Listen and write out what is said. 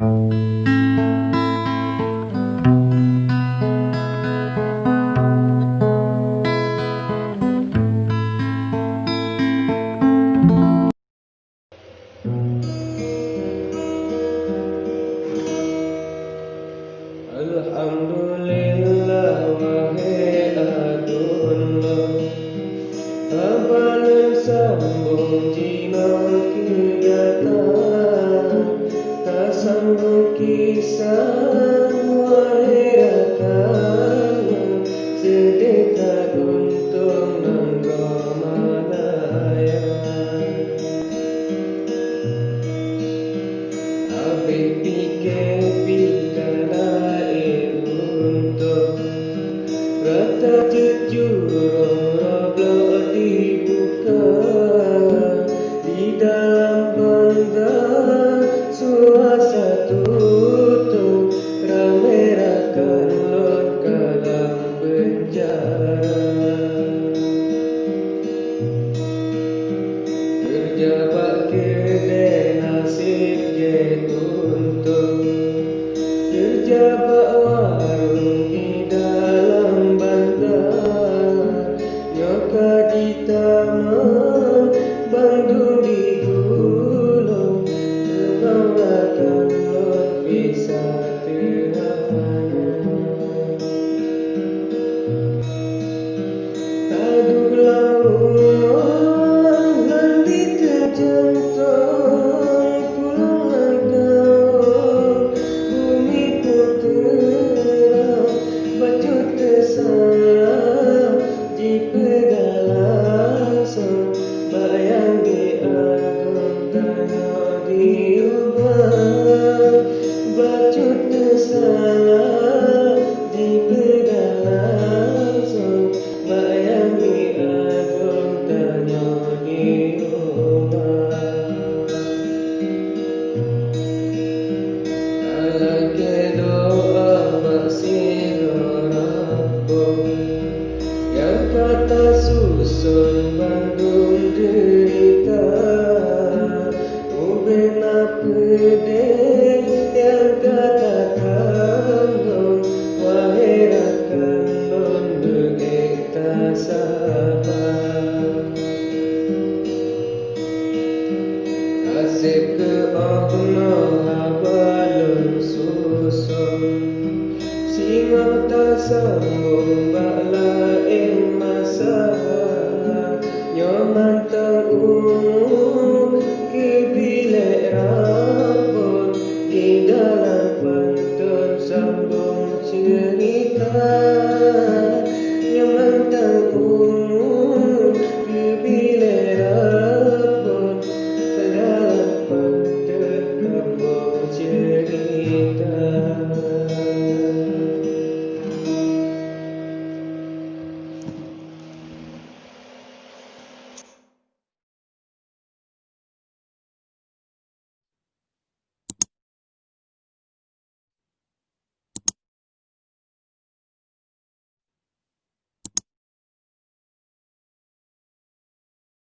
Alhamdulillah wahai adunno Abalun sambung jinon kegiatan Tak sambung kisah wahai akan Sedekat untung nanggo malaya Habis fikir rata jujur Rabla dibuka di dalam bandar suasa tutup ramai rakan lot dalam penjara kerja bak kedai nasib je tuntuk kerja bak warung di dalam bandar nyoka di taman Bandung di gulung tengah makan lot bisa terhana taduh laut nanti terjentong pulang agak bumi putera bacot tersalah di pegalasan bayang di agung tanah diubah bacot tersalah di pegalasan bayang di agung tanah diubah alake doa masih yang kata susun Bandung derita Ubena pedih yang kata tanggung wahai rakan londo kita sabar Asik ke okno habalun susun Singa tak sambung bala masa nyoman